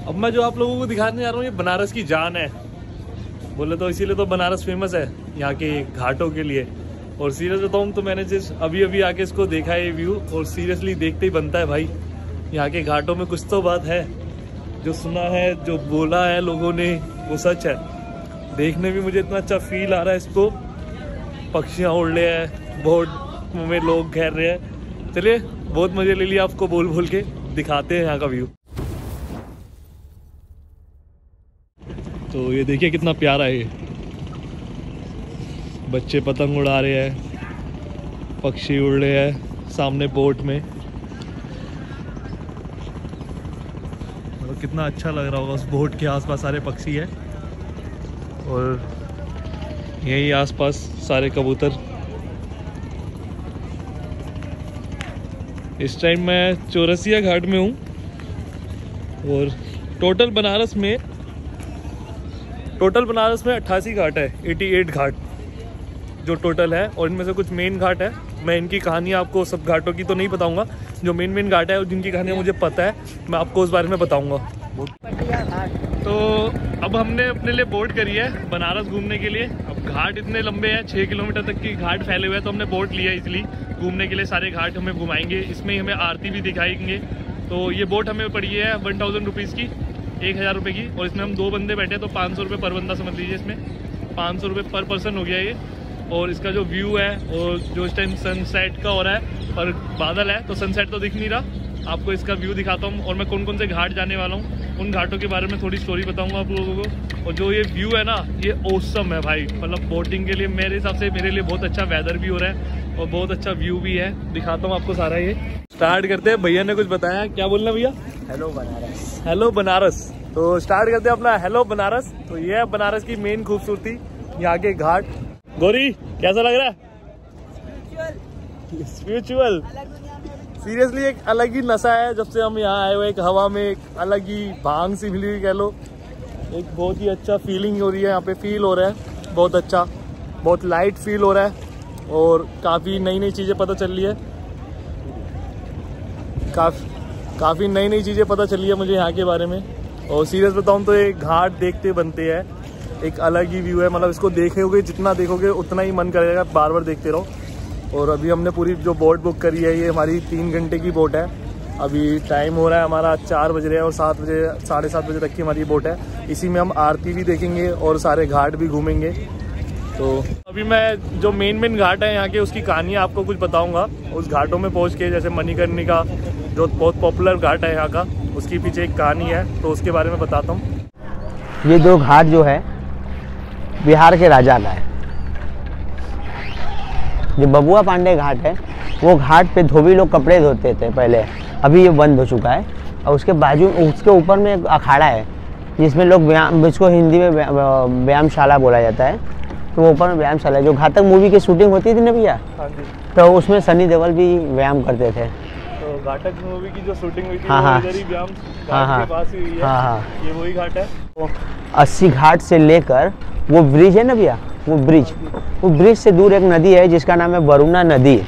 अब मैं जो आप लोगों को दिखाने जा रहा हूँ ये बनारस की जान है, बोले तो इसीलिए तो बनारस फेमस है यहाँ के घाटों के लिए। और सीरियस बताऊँ तो मैंने जिस अभी आके इसको देखा है ये व्यू, और सीरियसली देखते ही बनता है भाई यहाँ के घाटों में कुछ तो बात है। जो सुना है, जो बोला है लोगों ने, वो सच है। देखने भी मुझे इतना अच्छा फील आ रहा है इसको। पक्षियाँ उड़ रहे हैं, बोट में लोग घेर रहे हैं। चलिए बहुत मजे ले लिया आपको बोल बोल के, दिखाते हैं यहाँ का व्यू। तो ये देखिए कितना प्यारा है, ये बच्चे पतंग उड़ा रहे हैं, पक्षी उड़ रहे हैं सामने बोट में। और कितना अच्छा लग रहा होगा, उस बोट के आसपास सारे पक्षी हैं और यही आसपास सारे कबूतर। इस टाइम मैं चौरसिया घाट में हूँ और टोटल बनारस में 88 घाट है, 88 घाट जो टोटल है। और इनमें से कुछ मेन घाट है, मैं इनकी कहानी आपको सब घाटों की तो नहीं बताऊंगा। जो मेन घाट है और जिनकी कहानियाँ मुझे पता है मैं आपको उस बारे में बताऊंगा। तो अब हमने अपने लिए बोट करी है बनारस घूमने के लिए। अब घाट इतने लंबे हैं, 6 किलोमीटर तक की घाट फैले हुए हैं, तो हमने बोट लिया इसलिए घूमने के लिए। सारे घाट हमें घुमाएंगे, इसमें ही हमें आरती भी दिखाएंगे। तो ये बोट हमें पड़ी है 1000 रुपीज़ की, 1000 रुपये की। और इसमें हम 2 बंदे बैठे तो 500 रुपये पर बंदा समझ लीजिए। इसमें 500 रुपये पर पर्सन हो गया ये। और इसका जो व्यू है, और जो इस टाइम सनसेट का हो रहा है और बादल है तो सनसेट तो दिख नहीं रहा। आपको इसका व्यू दिखाता हूँ और मैं कौन कौन से घाट जाने वाला हूँ उन घाटों के बारे में थोड़ी स्टोरी बताऊँगा आप लोगों को। और जो ये व्यू है ना, ये ऑसम है भाई। मतलब बोटिंग के लिए मेरे हिसाब से मेरे लिए बहुत अच्छा वेदर भी हो रहा है और बहुत अच्छा व्यू भी है। दिखाता हूँ आपको सारा। ये स्टार्ट करते हैं। भैया ने कुछ बताया, क्या बोलना भैया? हेलो बनारस। हेलो बनारस। तो स्टार्ट करते हैं अपना हेलो बनारस। तो ये है बनारस की मेन खूबसूरती, यहाँ के घाट। गौरी कैसा लग रहा है? स्पिरिचुअल। सीरियसली एक अलग ही नशा है जब से हम यहाँ आए हुए। एक हवा में एक अलग ही भांग सी मिली हुई कह लो। एक बहुत ही अच्छा फीलिंग हो रही है यहाँ पे, फील हो रहा है बहुत अच्छा, बहुत लाइट फील हो रहा है। और काफ़ी नई नई चीज़ें पता चल रही है, काफ़ी नई नई चीज़ें पता चली है मुझे यहाँ के बारे में। और सीरियस बताऊँ तो ये घाट देखते बनते हैं, एक अलग ही व्यू है। मतलब इसको देखोगे, जितना देखोगे उतना ही मन करेगा बार बार देखते रहो। और अभी हमने पूरी जो बोट बुक करी है, ये हमारी 3 घंटे की बोट है। अभी टाइम हो रहा है हमारा 4 बज रहे हैं और 7 बजे 7:30 बजे तक की हमारी बोट है। इसी में हम आरती भी देखेंगे और सारे घाट भी घूमेंगे। तो अभी मैं जो मेन घाट है यहाँ के, उसकी कहानी आपको कुछ बताऊँगा। उस घाटों में पहुँच के, जैसे मणिकर्णिका जो बहुत पॉपुलर घाट है यहाँ का, उसके पीछे एक कहानी है, तो उसके बारे में बताता हूँ। ये 2 घाट जो है बिहार के राजा का है। जो बबुआ पांडे घाट है, वो घाट पे धोबी लोग कपड़े धोते थे पहले, अभी ये बंद हो चुका है। और उसके बाजू, उसके ऊपर में एक अखाड़ा है जिसमें लोग व्यायाम, इसको हिंदी में व्यायामशाला बोला जाता है। तो वो ऊपर में व्यायामशाला है। जो घातक मूवी की शूटिंग होती थी ना भैया, तो उसमें सनी देओल भी व्यायाम करते थे। तो घाटक मूवी की जो शूटिंग हुई थी, हाँ, इधर ही व्यायाम घाट के पास ही हुई है। हाँ, ये वही घाट है। 80 घाट से लेकर वो ब्रिज है ना भैया, वो ब्रिज से दूर एक नदी है जिसका नाम है वरुणा नदी।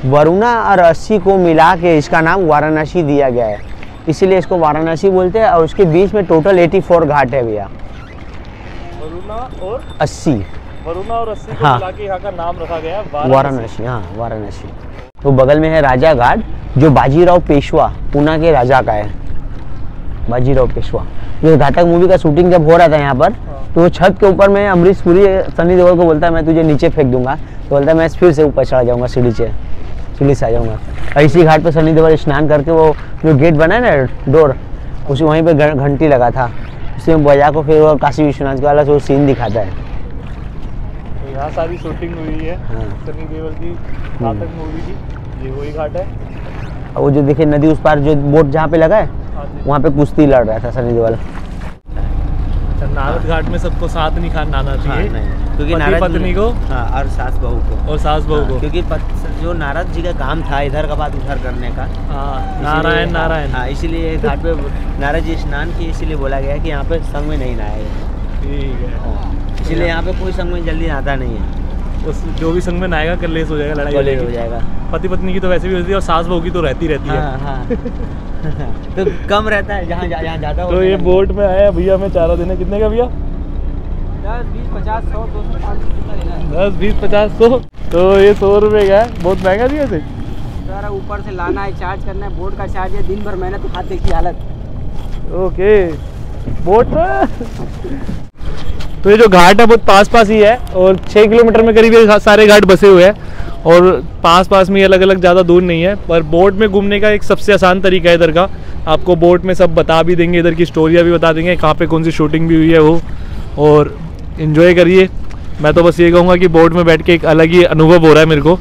वरुणा और 80 को मिला के इसका नाम वाराणसी दिया गया है, इसीलिए इसको वाराणसी बोलते हैं। और उसके बीच में टोटल 84 घाट है भैया। वरुणा और 80 को हाँ, मिला के यहाँ का नाम रखा गया है वाराणसी। हाँ, वाराणसी। तो बगल में है राजा घाट, जो बाजीराव पेशवा पूना के राजा का है। बाजीराव पेशवा, जो घातक मूवी का शूटिंग जब हो रहा था यहाँ पर, तो वो छत के ऊपर में अमरीश पुरी सनी देओल को बोलता है मैं तुझे नीचे फेंक दूंगा, तो बोलता है मैं फिर से ऊपर चढ़ा जाऊंगा, सीढ़ी से आ जाऊंगा। और इसी घाट पर सनी देओल स्नान करके वो जो गेट बना है ना, डोर, उसी वहीं पे घंटी लगा था, उसी में बजा को फिर वो काशी विश्वनाथ का वाला जो सीन दिखाता है। तो यहाँ सारी शूटिंग हुई है सनी देओल की घातक मूवी की। ये वही घाट है। और वो जो देखिए नदी उस पार जो बोट जहाँ पे लगा है, वहाँ पे कुश्ती लड़ रहा था सनी देओल। नारद घाट में सबको साथ नहीं खाना आना चाहिए, क्योंकि नारद पत्नी को और सास बहू को, क्योंकि जो नारद जी का काम था इधर का बात उधर करने का। नारायण नारायण। हाँ, इसीलिए घाट पे नारद जी स्नान किए, इसीलिए बोला गया कि यहाँ पे संग में नहीं नहाएगा। ठीक है, इसीलिए यहाँ पे कोई संग में जल्दी नहाता नहीं है। उस जो भी संग में नहाएगा कलेश हो जाएगा, लड़ाई हो जाएगा। पति पत्नी की तो वैसे भी होती है और सास बहू की तो रहती है। तो कम रहता है जहाँ ज़्यादा हो। तो ये बोट में आया भैया, हमें चारा देना। कितने का भैया? 10, 20, 50, 100, 200, 500 10, 20, 50, 100। तो ये 100 रुपये का है, बहुत महंगा दिया थे। सारा ऊपर से लाना है, चार्ज करना है, बोट का चार्ज है, दिन भर मेहनत, हाथ देखी हालत। ओके, बोट तो ये जो घाट है बहुत पास ही है और 6 किलोमीटर में करीब ये सारे घाट बसे हुए हैं और पास में अलग अलग, ज़्यादा दूर नहीं है। पर बोट में घूमने का एक सबसे आसान तरीका है इधर का। आपको बोट में सब बता भी देंगे, इधर की स्टोरियाँ भी बता देंगे, कहाँ पे कौन सी शूटिंग भी हुई है वो, और इन्जॉय करिए। मैं तो बस ये कहूँगा कि बोट में बैठ के एक अलग ही अनुभव हो रहा है मेरे को,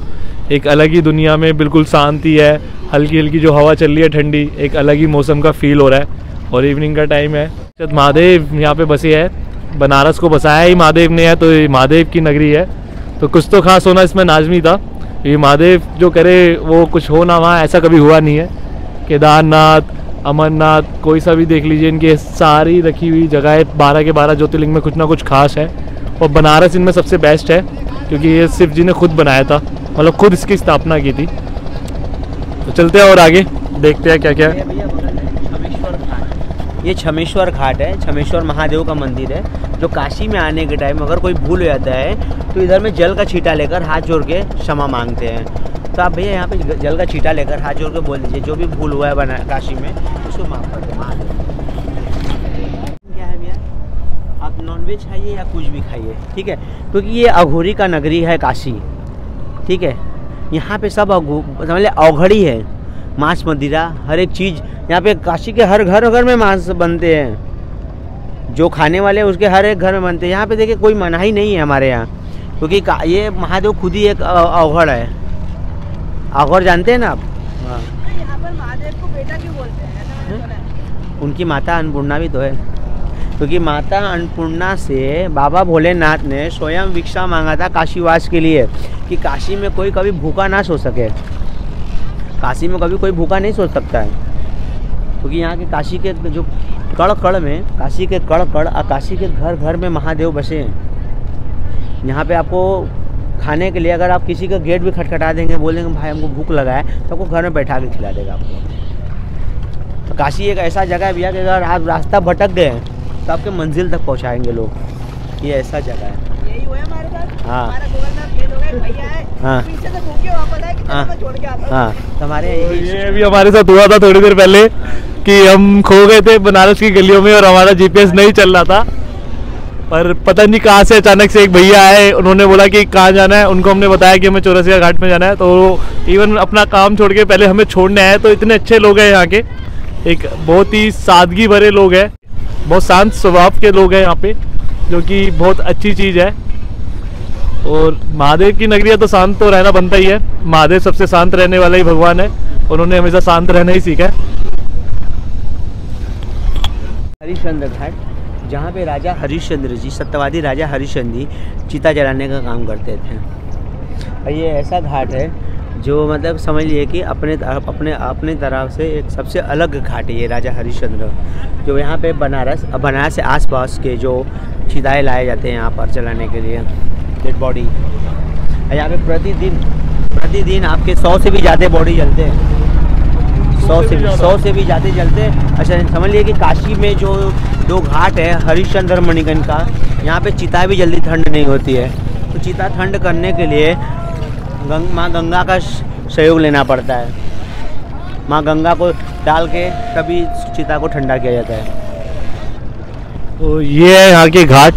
एक अलग ही दुनिया में बिल्कुल शांति है, हल्की हल्की जो हवा चल रही है ठंडी, एक अलग ही मौसम का फील हो रहा है और इवनिंग का टाइम है। महादेव यहाँ पे बसे है, बनारस को बसाया ही महादेव ने है, तो ये महादेव की नगरी है, तो कुछ तो खास होना इसमें लाजमी था। ये महादेव जो करे वो कुछ हो ना, वहाँ ऐसा कभी हुआ नहीं है। केदारनाथ, अमरनाथ, कोई सा भी देख लीजिए, इनके सारी रखी हुई जगह 12 के 12 ज्योतिर्लिंग में कुछ ना कुछ खास है और बनारस इनमें सबसे बेस्ट है क्योंकि ये शिव जी ने खुद बनाया था, मतलब खुद इसकी स्थापना की थी। तो चलते हैं और आगे देखते हैं क्या क्या है। ये छमेश्वर घाट है, छमेश्वर महादेव का मंदिर है, जो काशी में आने के टाइम अगर कोई भूल हो जाता है तो इधर में जल का छींटा लेकर हाथ जोड़ के क्षमा मांगते हैं। तो आप भैया यहाँ पे जल का छींटा लेकर हाथ जोड़ के बोल दीजिए जो भी भूल हुआ है बना काशी में, उसको माफ कर दो महादेव। क्या है भैया, आप नॉनवेज खाइए या कुछ भी खाइए, ठीक है, क्योंकि ये अघोरी का नगरी है काशी, ठीक है। यहाँ पे सब समझ ले अवघड़ी है, मांस मदिरा हर एक चीज़ यहाँ पे, काशी के हर घर में मांस बनते हैं, जो खाने वाले हैं उसके हर एक घर में बनते हैं। यहाँ पे देखिए कोई मनाही नहीं है हमारे यहाँ, क्योंकि ये महादेव खुद ही एक अवघड़ है। अवघड़ जानते हैं ना आप? हाँ। यहाँ पर महादेव को बेटा क्यों बोलते हैं? उनकी माता अन्नपूर्णा भी तो है, क्योंकि माता अन्नपूर्णा से बाबा भोलेनाथ ने स्वयं भिक्षा मांगा था काशीवास के लिए कि काशी में कोई कभी भूखा ना सो सके। काशी में कभी कोई भूखा नहीं सो सकता है, क्योंकि यहाँ के काशी के जो कड़ में, काशी के कड़ और काशी के घर में महादेव बसे हैं। यहाँ पे आपको खाने के लिए अगर आप किसी का गेट भी खटखटा देंगे, बोल देंगे भाई हमको भूख लगा है, तो आपको घर में बैठा के खिला देगा आपको। तो काशी एक ऐसा जगह है भैया कि अगर आप रास्ता भटक गए तो आपके मंजिल तक पहुँचाएंगे लोग, ये ऐसा जगह है। यही हुआ हमारे साथ। हाँ हाँ हाँ, हमारे ये भी हमारे साथ हुआ था थोड़ी देर पहले कि हम खो गए थे बनारस की गलियों में और हमारा जीपीएस नहीं चल रहा था, पर पता नहीं कहाँ से अचानक से एक भैया आए, उन्होंने बोला कि कहाँ जाना है, उनको हमने बताया कि हमें चौरसिया घाट में जाना है, तो इवन अपना काम छोड़ के पहले हमें छोड़ने आए। तो इतने अच्छे लोग हैं यहाँ के, एक बहुत ही सादगी भरे लोग हैं, बहुत शांत स्वभाव के लोग हैं यहाँ पे, जो कि बहुत अच्छी चीज़ है। और महादेव की नगरी है तो शांत तो रहना बनता ही है, महादेव सबसे शांत रहने वाला ही भगवान है, उन्होंने हमेशा शांत रहना ही सीखा है। हरिश्चंद्र घाट, जहाँ पे राजा हरिश्चंद्र जी, सत्यवादी राजा हरिश्चंद्र जी चिता जलाने का काम करते थे। और ये ऐसा घाट है जो मतलब समझ लिए कि अपने तरफ से एक सबसे अलग घाट है ये राजा हरिश्चंद्र, जो यहाँ पे बनारस से आसपास के जो चिताएँ लाए जाते हैं यहाँ पर जलाने के लिए, डेड बॉडी। यहाँ पे प्रतिदिन आपके 100 से भी ज़्यादा बॉडी जलते हैं, 100 से भी ज़्यादा जलते हैं। अच्छा समझ लिए कि काशी में जो 2 घाट है हरिश्चंद्र मणिकर्ण का, यहाँ पे चिता भी जल्दी ठंड नहीं होती है, तो चिता ठंड करने के लिए माँ गंगा का सहयोग लेना पड़ता है। माँ गंगा को डाल के तभी चिता को ठंडा किया जाता है। तो ये है यहाँ के घाट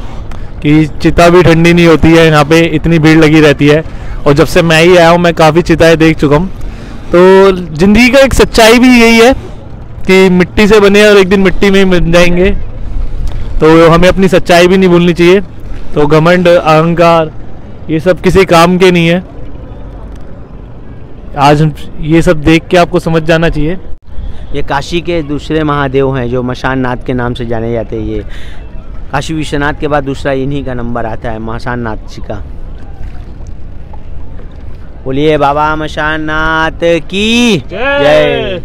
कि चिता भी ठंडी नहीं होती है, यहाँ पे इतनी भीड़ लगी रहती है। और जब से मैं ही आया हूँ मैं काफ़ी चिताएं देख चुका हूँ। तो ज़िंदगी का एक सच्चाई भी यही है कि मिट्टी से बने और एक दिन मिट्टी में ही मिल जाएंगे, तो हमें अपनी सच्चाई भी नहीं भूलनी चाहिए। तो घमंड, अहंकार ये सब किसी काम के नहीं है। आज ये सब देख के आपको समझ जाना चाहिए। ये काशी के दूसरे महादेव हैं जो मशान नाथ के नाम से जाने जाते हैं। ये काशी विश्वनाथ के बाद दूसरा इन्हीं का नंबर आता है, मशान नाथ जी का। बोलिए बाबा मशान नाथ की जय।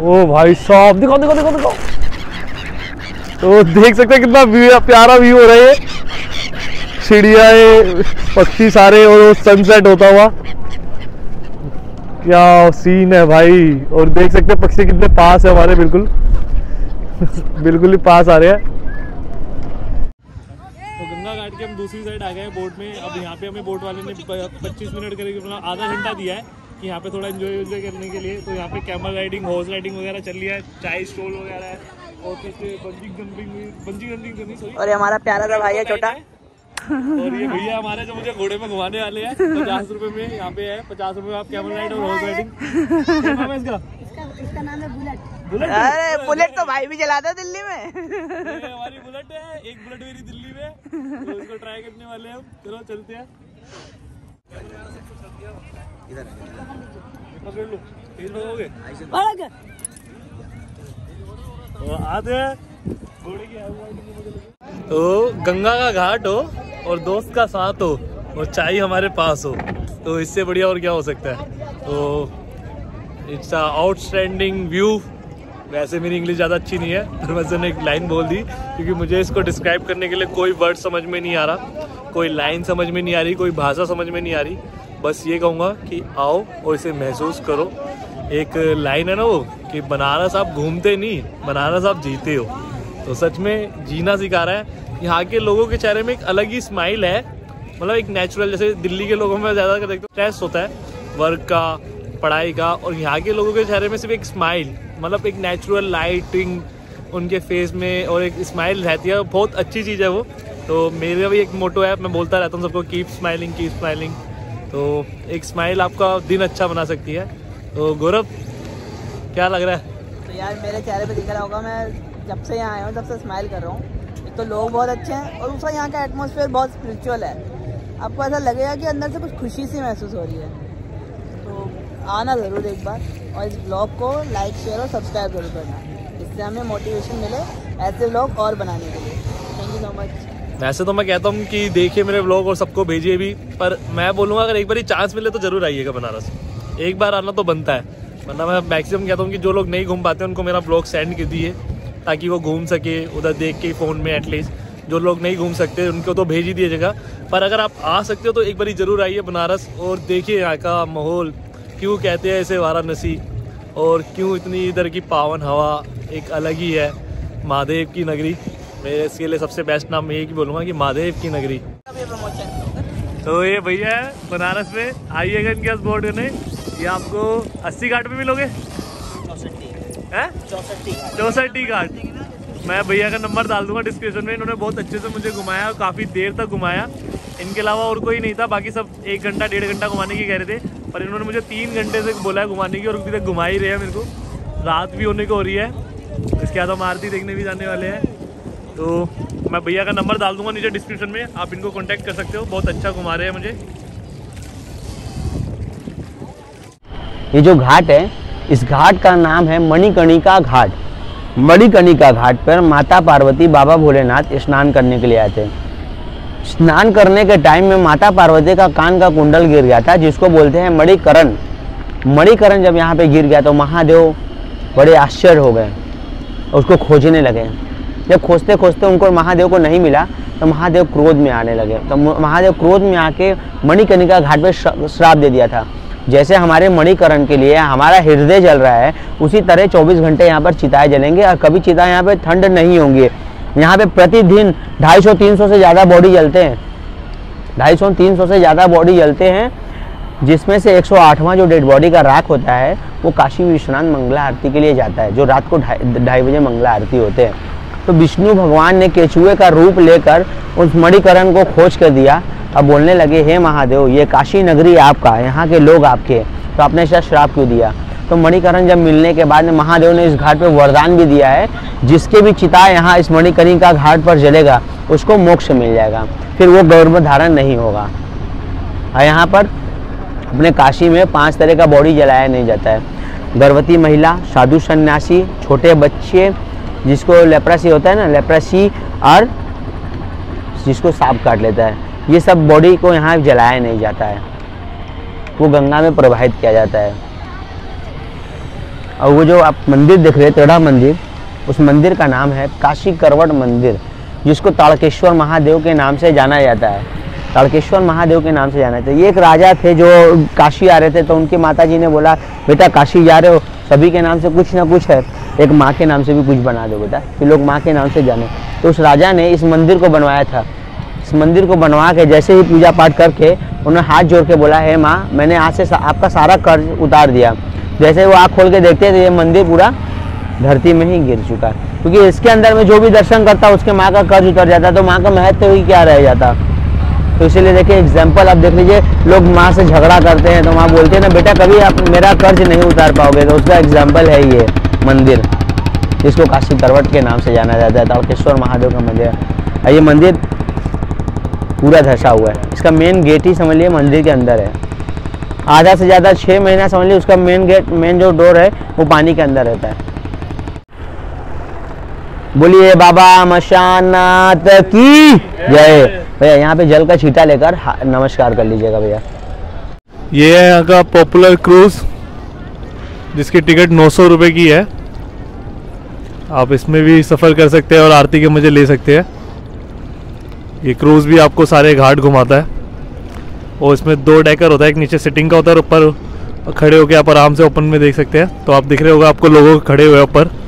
ओ भाई साहब, दिखाओ दिखाओ दिखाओ दिखाओ। तो देख सकते हैं कितना व्यू प्यारा व्यू हो रहा है, चिड़िया पक्षी सारे और वो सनसेट होता हुआ, क्या सीन है भाई। और देख सकते हैं पक्षी कितने पास है हमारे, बिल्कुल बिल्कुल ही पास आ रहे हैं। तो गंगा घाट के हम दूसरी साइड आ गए बोट में। अब यहाँ पे हमें बोट वाले ने 25 मिनट करीब आधा घंटा दिया है कि यहाँ पे थोड़ा एंजॉय करने के लिए। तो यहाँ पे कैमल राइडिंग, हॉर्स राइडिंग वगैरह चल रही है, चाय स्टॉल वगैरह है और बंजी जंपिंग सॉरी। और हमारा प्यारा सा भाई है छोटा, और ये भैया हमारे जो मुझे घोड़े में घुमाने वाले हैं 50 रुपए में। यहाँ पे है 50 रुपए में आप कैमल राइड और हॉर्स राइडिंग। क्या नाम है इसका नाम है बुलेट। अरे बुलेट तो भाई भी चलाता है दिल्ली में। हमारी बुलेट है, एक बुलेट मेरी दिल्ली में, तो इसको ट्राई करने वाले हैं हम। चलो चलते हैं। पकड़ लो, तेज भगोगे आते हैं। तो गंगा का घाट हो और दोस्त का साथ हो और चाय हमारे पास हो, तो इससे बढ़िया और क्या हो सकता है। तो इट्स आउटस्टैंडिंग व्यू। वैसे मेरी इंग्लिश ज़्यादा अच्छी नहीं है, तो मैं एक लाइन बोल दी क्योंकि मुझे इसको डिस्क्राइब करने के लिए कोई वर्ड समझ में नहीं आ रहा, कोई लाइन समझ में नहीं आ रही, कोई भाषा समझ में नहीं आ रही। बस ये कहूँगा कि आओ और इसे महसूस करो। एक लाइन है ना वो कि बनारस आप घूमते नहीं, बनारस आप जीते हो। तो सच में जीना सिखा रहा है। यहाँ के लोगों के चेहरे में एक अलग ही स्माइल है, मतलब एक नेचुरल। जैसे दिल्ली के लोगों में ज़्यादा देखते स्ट्रेस होता है वर्क का, पढ़ाई का, और यहाँ के लोगों के चेहरे में सिर्फ एक स्माइल, मतलब एक नेचुरल लाइटिंग उनके फेस में और एक स्माइल रहती है। बहुत अच्छी चीज़ है वो। तो मेरा भी एक मोटो है, मैं बोलता रहता हूँ सबको, कीप स्माइलिंग कीप स्माइलिंग। तो एक स्माइल आपका दिन अच्छा बना सकती है। तो गौरव क्या लग रहा है? तो यार मेरे चेहरे पे दिख रहा होगा, मैं जब से यहाँ आया हूँ तब से स्माइल कर रहा हूँ। एक तो लोग बहुत अच्छे हैं और दूसरा यहाँ का एटमॉस्फेयर बहुत स्पिरिचुअल है। आपको ऐसा लगेगा कि अंदर से कुछ खुशी सी महसूस हो रही है। तो आना ज़रूर एक बार, और इस ब्लॉग को लाइक शेयर और सब्सक्राइब जरूर करना, इससे हमें मोटिवेशन मिले ऐसे ब्लॉग और बनाने के लिए। Thank you so much. वैसे तो मैं कहता हूँ कि देखिए मेरे व्लॉग और सबको भेजिए भी, पर मैं बोलूँगा अगर एक बार चांस मिले तो ज़रूर आइएगा बनारस। एक बार आना तो बनता है, वरना मैं मैक्सिमम कहता हूँ कि जो लोग नहीं घूम पाते उनको मेरा ब्लॉग सेंड कर दिए ताकि वो घूम सके उधर देख के फ़ोन में। एटलीस्ट जो लोग नहीं घूम सकते उनको तो भेज ही दीजिएगा, पर अगर आप आ सकते हो तो एक बार ज़रूर आइए बनारस और देखिए यहाँ का माहौल। क्यों कहते हैं इसे वाराणसी, और क्यों इतनी इधर की पावन हवा एक अलग ही है। महादेव की नगरी, मैं इसके लिए सबसे बेस्ट नाम यही बोलूँगा कि महादेव की नगरी। तो ये भैया है बनारस में, आइएगा इनके पास बोर्ड करने। ये आपको 80 घाट पे मिलोगे, 64 घाट। मैं भैया का नंबर डाल दूंगा डिस्क्रिप्शन में। इन्होंने बहुत अच्छे से मुझे घुमाया, काफ़ी देर तक घुमाया। इनके अलावा और कोई नहीं था, बाकी सब 1 घंटा 1.5 घंटा घुमाने की कह रहे थे, पर इन्होंने मुझे 3 घंटे से बोला है घुमाने की, और अभी तक घुमा ही रहे हैं मेरे को। रात भी होने को हो रही है, इसके बाद हम आरती देखने भी जाने वाले हैं। तो मैं भैया का नंबर डाल दूंगा नीचे डिस्क्रिप्शन में, आप इनको कॉन्टैक्ट कर सकते हो। बहुत अच्छा घुमा रहे हैं मुझे। ये जो घाट है, इस घाट का नाम है मणिकर्णिका घाट। मणिकर्णिका घाट पर माता पार्वती बाबा भोलेनाथ स्नान करने के लिए आए थे। स्नान करने के टाइम में माता पार्वती का कान का कुंडल गिर गया था, जिसको बोलते हैं मणिकरण। मणिकरण जब यहाँ पे गिर गया तो महादेव बड़े आश्चर्य हो गए, उसको खोजने लगे। जब खोजते खोजते उनको महादेव को नहीं मिला तो महादेव क्रोध में आने लगे। तो महादेव क्रोध में आके मणिकर्णिका घाट पे श्राप दे दिया था। जैसे हमारे मणिकरण के लिए हमारा हृदय जल रहा है, उसी तरह 24 घंटे यहाँ पर चिताएं जलेंगे और कभी चिता यहाँ पे ठंड नहीं होंगी। यहाँ पे प्रतिदिन 250-300 से ज़्यादा बॉडी जलते हैं, 250-300 से ज़्यादा बॉडी जलते हैं, जिसमें से 108वां जो डेड बॉडी का राख होता है वो काशी विश्वनाथ मंगला आरती के लिए जाता है, जो रात को 2:30 बजे मंगला आरती होते हैं। तो विष्णु भगवान ने केचुए का रूप लेकर उस मणिकरण को खोज कर दिया। अब बोलने लगे, हे महादेव, ये काशी नगरी आपका, यहाँ के लोग आपके, तो आपने ऐसा श्राप क्यों दिया? तो मणिकरण जब मिलने के बाद महादेव ने इस घाट पे वरदान भी दिया है, जिसके भी चिता यहाँ इस मणिकर्णिका घाट पर जलेगा उसको मोक्ष मिल जाएगा, फिर वो गर्भ धारण नहीं होगा। और यहाँ पर अपने काशी में 5 तरह का बॉडी जलाया नहीं जाता है। गर्भवती महिला, साधु सन्यासी, छोटे बच्चे, जिसको लेप्रासी होता है ना, लेप्रासी, और जिसको सांप काट लेता है, ये सब बॉडी को यहाँ जलाया नहीं जाता है, वो गंगा में प्रवाहित किया जाता है। और वो जो आप मंदिर देख रहे हैं, तेढ़ा मंदिर, उस मंदिर का नाम है काशी करवट मंदिर, जिसको ताड़केश्वर महादेव के नाम से जाना जाता है। ताड़केश्वर महादेव के नाम से जाना जाता है। ये एक राजा थे जो काशी आ रहे थे, तो उनकी माताजी ने बोला बेटा काशी जा रहे हो, सभी के नाम से कुछ ना कुछ है, एक माँ के नाम से भी कुछ बना दो बेटा, फिर लोग माँ के नाम से जाने। तो उस राजा ने इस मंदिर को बनवाया था। इस मंदिर को बनवा के जैसे ही पूजा पाठ करके उन्होंने हाथ जोड़ के बोला, हे माँ, मैंने आज से आपका सारा कर्ज उतार दिया। जैसे वो आँख खोल के देखते हैं तो ये मंदिर पूरा धरती में ही गिर चुका है, क्योंकि इसके अंदर में जो भी दर्शन करता उसके माँ का कर्ज उतर जाता, तो माँ का महत्व ही क्या रह जाता। तो इसीलिए देखिए एग्जाम्पल आप देख लीजिए, लोग माँ से झगड़ा करते हैं तो माँ बोलते हैं ना बेटा कभी आप मेरा कर्ज नहीं उतार पाओगे, तो उसका एग्जाम्पल है ये मंदिर, जिसको काशी करवट के नाम से जाना जाता है, ताड़केश्वर महादेव का मंदिर है। ये मंदिर पूरा धंसा हुआ है, इसका मेन गेट ही समझ लिए मंदिर के अंदर है। आधा से ज़्यादा 6 महीना समझ लीजिए उसका मेन गेट, मेन जो डोर है वो पानी के अंदर रहता है। बोलिए बाबा मशानाथ की जय। भैया यहाँ पे जल का छींटा लेकर नमस्कार कर लीजिएगा भैया। ये है यहाँ का पॉपुलर क्रूज, जिसकी टिकट 900 रुपये की है। आप इसमें भी सफ़र कर सकते हैं और आरती के मज़े ले सकते हैं। ये क्रूज़ भी आपको सारे घाट घुमाता है और इसमें 2 डेकर होता है, एक नीचे सिटिंग का होता है और ऊपर खड़े होकर आप आराम से ओपन में देख सकते हैं। तो आप दिख रहे होगा आपको लोगों खड़े हुए ऊपर।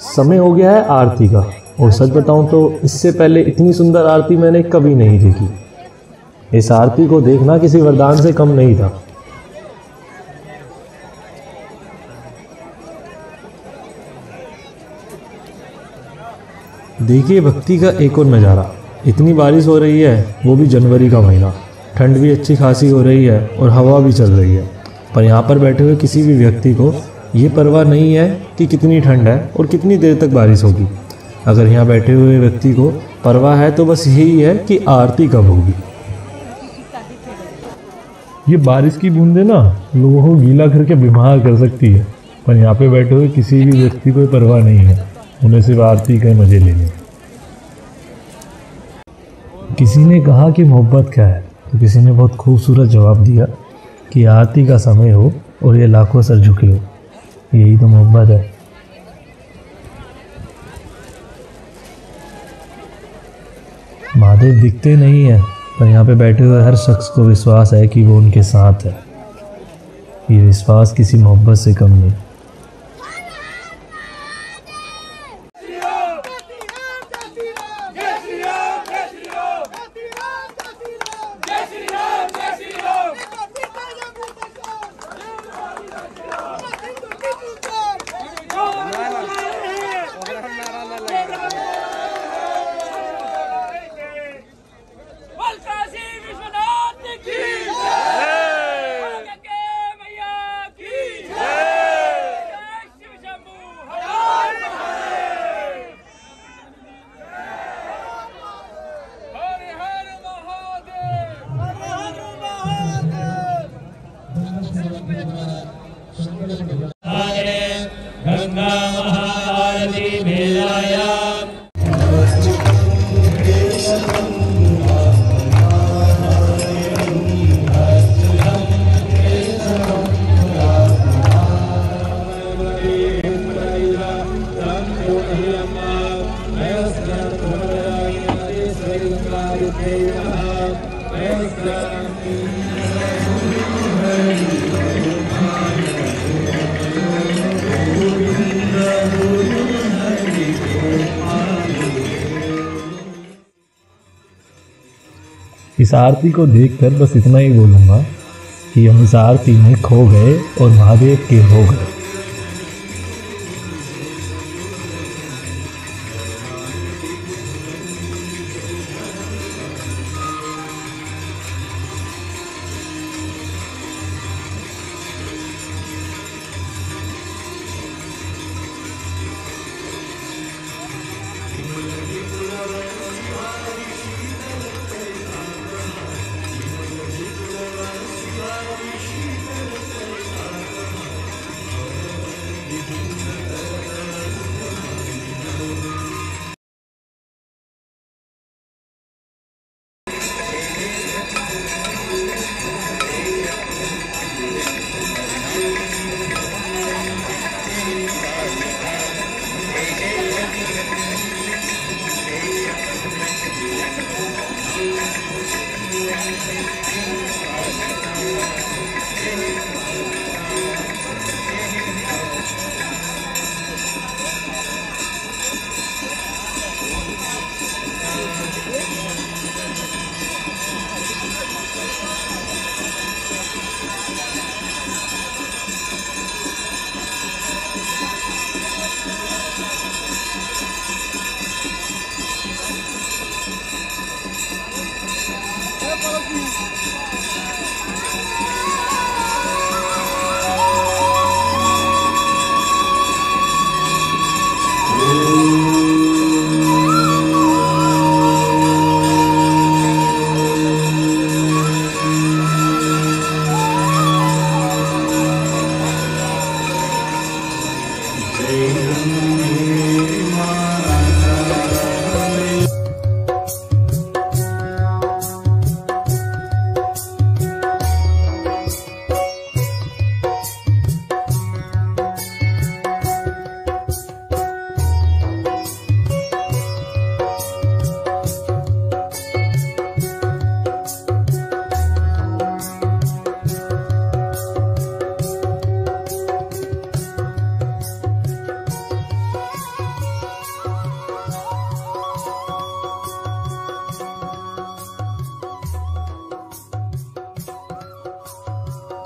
समय हो गया है आरती का, और सच बताऊं तो इससे पहले इतनी सुंदर आरती मैंने कभी नहीं देखी। इस आरती को देखना किसी वरदान से कम नहीं था। देखिए भक्ति का एक और नज़ारा, इतनी बारिश हो रही है, वो भी जनवरी का महीना, ठंड भी अच्छी खासी हो रही है और हवा भी चल रही है, पर यहाँ पर बैठे हुए किसी भी व्यक्ति को ये परवाह नहीं है कि कितनी ठंड है और कितनी देर तक बारिश होगी। अगर यहाँ बैठे हुए व्यक्ति को परवाह है तो बस यही है कि आरती कब होगी। ये बारिश की बूंदें ना लोगों को गीला करके बीमार कर सकती है, पर यहाँ पे बैठे हुए किसी भी व्यक्ति को परवाह नहीं है, उन्हें सिर्फ आरती के मजे लेने। किसी ने कहा कि मोहब्बत क्या है, तो किसी ने बहुत खूबसूरत जवाब दिया कि आरती का समय हो और ये लाखों सर झुके हो, यही तो मोहब्बत है। महादेव दिखते नहीं है, पर यहाँ पे बैठे हुए हर शख्स को विश्वास है कि वो उनके साथ है। ये विश्वास किसी मोहब्बत से कम नहीं। इस आरती को देखकर बस इतना ही बोलूँगा कि हम इस आरती में खो गए और महादेव के हो गए।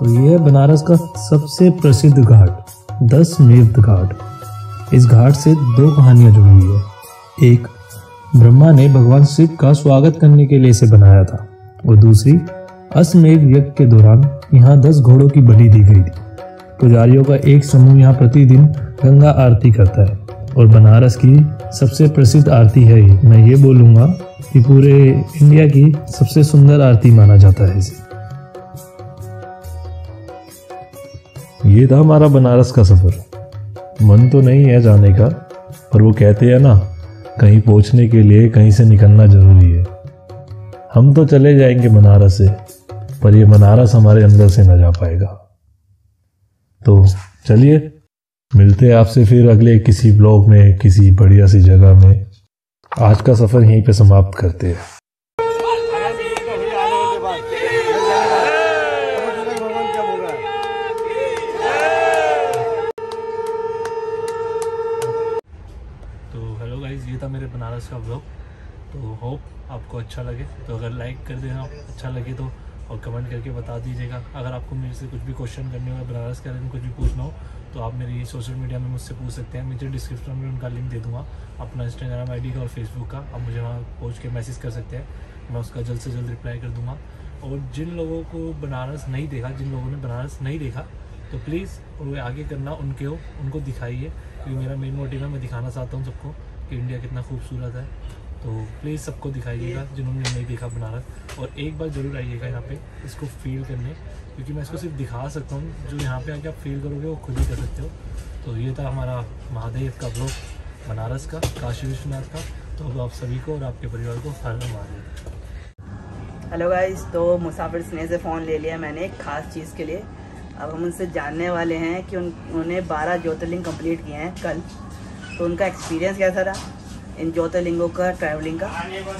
तो ये है बनारस का सबसे प्रसिद्ध घाट, दशमेध घाट। इस घाट से दो कहानियां जुड़ी हुई है। एक, ब्रह्मा ने भगवान शिव का स्वागत करने के लिए इसे बनाया था, और दूसरी, अश्वमेध यज्ञ के दौरान यहाँ 10 घोड़ों की बलि दी गई थी। पुजारियों का एक समूह यहाँ प्रतिदिन गंगा आरती करता है, और बनारस की सबसे प्रसिद्ध आरती है ये। मैं ये बोलूँगा कि पूरे इंडिया की सबसे सुंदर आरती माना जाता है इसे। ये था हमारा बनारस का सफ़र। मन तो नहीं है जाने का, पर वो कहते हैं ना, कहीं पहुंचने के लिए कहीं से निकलना ज़रूरी है। हम तो चले जाएंगे बनारस से, पर ये बनारस हमारे अंदर से न जा पाएगा। तो चलिए मिलते हैं आपसे फिर अगले किसी ब्लॉग में, किसी बढ़िया सी जगह में। आज का सफ़र यहीं पे समाप्त करते हैं। ये था मेरे बनारस का ब्लॉग। तो होप आपको अच्छा लगे, तो अगर लाइक कर देना, अच्छा लगे तो, और कमेंट करके बता दीजिएगा। अगर आपको मेरे से कुछ भी क्वेश्चन करने हो, बनारस के बारे में कुछ भी पूछना हो, तो आप मेरी सोशल मीडिया में मुझसे पूछ सकते हैं। नीचे डिस्क्रिप्शन में उनका लिंक दे दूँगा, अपना इंस्टाग्राम ID का और फेसबुक का। आप मुझे वहाँ पहुँच के मैसेज कर सकते हैं, मैं उसका जल्द से जल्द रिप्लाई कर दूँगा। और जिन लोगों को बनारस नहीं देखा, जिन लोगों ने बनारस नहीं देखा, तो प्लीज़ वो आगे करना, उनको दिखाइए, क्योंकि मेरा मेन मोटिव है, मैं दिखाना चाहता हूँ सबको कि इंडिया कितना खूबसूरत है। तो प्लीज़ सबको दिखाइएगा जिन्होंने नहीं देखा बनारस, और एक बार ज़रूर आइएगा यहाँ पे इसको फील करने, क्योंकि मैं इसको सिर्फ दिखा सकता हूँ, जो यहाँ पे आके आप फील करोगे वो खुद ही कर सकते हो। तो ये था हमारा महादेव का ब्लॉग बनारस का, काशी विश्वनाथ का। तो अब आप सभी को और आपके परिवार को हर महादेव। हेलो गाइस, तो मुसाफिर स्नेह से फ़ोन ले लिया मैंने एक ख़ास चीज़ के लिए। अब हम उनसे जानने वाले हैं कि उन्होंने 12 ज्योतिर्लिंग कंप्लीट किए हैं कल, तो उनका एक्सपीरियंस कैसा रहा इन ज्योतिर्लिंगों का, ट्रैवलिंग का,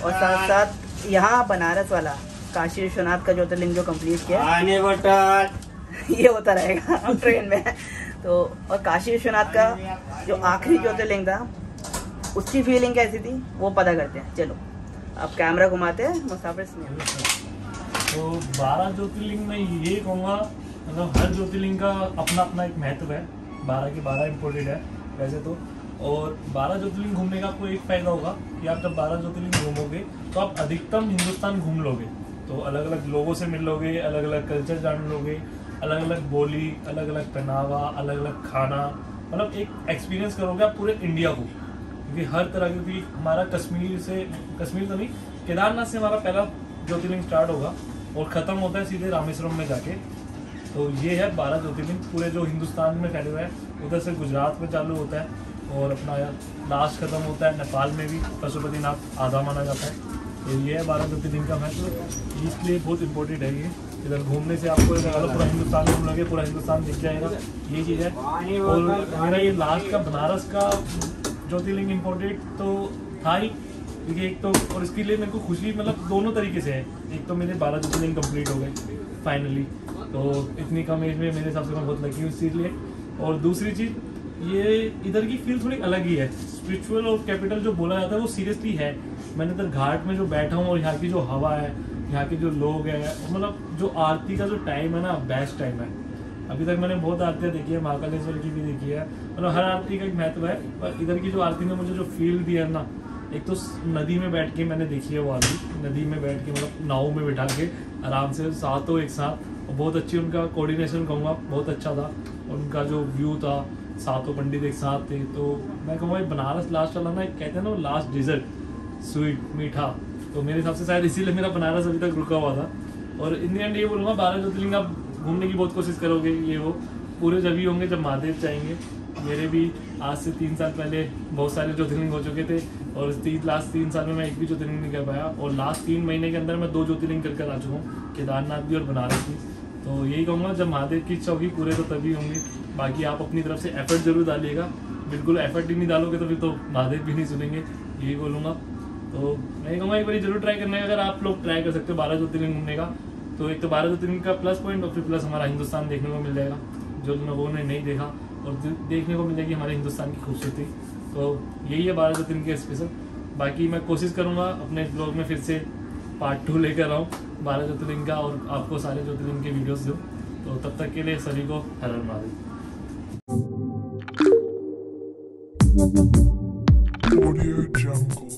और साथ साथ यहाँ बनारस वाला काशी विश्वनाथ का ज्योतिर्लिंग जो कंप्लीट किया ये होता रहेगा हम ट्रेन में। तो और काशी विश्वनाथ का जो आखिरी ज्योतिर्लिंग था उसकी फीलिंग कैसी थी वो पता करते हैं। चलो अब कैमरा घुमाते हैं मुसाफिर स्नेह। तो 12 ज्योतिर्लिंग में ये कहूँगा, मतलब हर ज्योतिर्लिंग का अपना अपना एक महत्व है। 12 के 12 इम्पोर्टेंट है वैसे तो। और 12 ज्योतिर्लिंग घूमने का आपको एक फ़ायदा होगा कि आप जब 12 ज्योतिर्लिंग घूमोगे तो आप अधिकतम हिंदुस्तान घूम लोगे। तो अलग अलग लोगों से मिल लोगे, अलग अलग कल्चर जान लोगे, अलग अलग बोली, अलग अलग पहनावा, अलग अलग खाना, मतलब एक एक्सपीरियंस करोगे आप पूरे इंडिया को। क्योंकि हर तरह की, हमारा कश्मीर तो नहीं, केदारनाथ से हमारा पहला ज्योतिर्लिंग स्टार्ट होगा और ख़त्म होता है सीधे रामेश्वरम में जाके। तो ये है 12 ज्योतिर्लिंग पूरे जो हिंदुस्तान में फैले हुए हैं। उधर से गुजरात में चालू होता है और अपना लास्ट खत्म होता है नेपाल में भी, पशुपतिनाथ आधा माना जाता है। तो ये है 12 ज्योतिर्लिंग का महत्व, इसलिए बहुत इंपॉर्टेंट है ये। इधर घूमने से आपको पूरा हिंदुस्तान घूम लोगे, पूरा हिंदुस्तान दिख जाएगा, ये चीज़ है। और मेरा ये लास्ट का बनारस का ज्योतिर्लिंग इम्पोर्टेंट तो था ही, क्योंकि एक तो, और इसके लिए मेरे को खुशी मतलब दोनों तरीके से है। एक तो मेरे 12 ज्योतिर्लिंग कंप्लीट हो गए फाइनली, तो इतनी कम एज में मेरे हिसाब से मैं बहुत लकी हूँ इस चीज़ लिए। और दूसरी चीज़, ये इधर की फील थोड़ी अलग ही है। स्पिरिचुअल और कैपिटल जो बोला जाता है वो सीरियसली है। मैंने इधर घाट में जो बैठा हूँ और यहाँ की जो हवा है, यहाँ के जो लोग हैं, मतलब जो आरती का जो टाइम है ना, बेस्ट टाइम है। अभी तक मैंने बहुत आरतियाँ देखी है, महाकालेश्वर की भी देखी है, मतलब हर आरती का एक महत्व है। पर इधर की जो आरती ने मुझे जो फील दिया है ना, एक तो नदी में बैठ के मैंने देखी है वो आरती, नदी में बैठ के मतलब नाव में बैठा के आराम से सातों एक साथ, और बहुत अच्छी उनका कोऑर्डिनेशन कहूँगा, बहुत अच्छा था। और उनका जो व्यू था, सातों पंडित एक साथ थे। तो मैं कहूँगा बनारस लास्ट वाला ना, कहते हैं ना लास्ट डिजर्ट, स्वीट मीठा, तो मेरे हिसाब से शायद इसीलिए मेरा बनारस अभी तक रुका हुआ था। और इन द एंड ये बोलूँगा 12 ज्योतिर्लिंग आप घूमने की बहुत कोशिश करोगे, ये वो पूरे जब ही होंगे जब महादेव चाहेंगे। मेरे भी आज से 3 साल पहले बहुत सारे ज्योतिर्लिंग हो चुके थे और लास्ट 3 साल में मैं एक भी ज्योतिर्लिंग नहीं कर पाया, और लास्ट 3 महीने के अंदर मैं 2 ज्योतिर्लिंग कर आ चुका हूँ, केदारनाथ भी और बनारस भी। तो यही कहूँगा, जब महादेव की इच्छा होगी पूरे तो तभी होंगे। बाकी आप अपनी तरफ से एफर्ट जरूर डालिएगा, बिल्कुल एफर्ट ही नहीं डालोगे तो फिर तो महादेव भी नहीं सुनेंगे, यही बोलूँगा। तो मैं कहूँगा एक बार जरूर ट्राई करने का, अगर आप लोग ट्राई कर सकते हो 12 ज्योतिर्लिंग घूमने का, तो एक तो 12 ज्योतिर्लिंग का प्लस पॉइंट, और फिर प्लस हमारा हिंदुस्तान देखने को मिल जाएगा जो लोगों ने नहीं देखा, और देखने को मिल जाएगी हमारे हिंदुस्तान की खूबसूरती। तो यही है 12 ज्योतिर्लिंग के स्पेशल। बाकी मैं कोशिश करूँगा अपने ब्लॉग में फिर से पार्ट 2 लेकर आऊँ 12 ज्योतिर्लिंग का, और आपको सारे ज्योतिर्लिंग के वीडियोस दूँ। तो तब तक के लिए सभी को हर हर महादेव। Audio Jungle.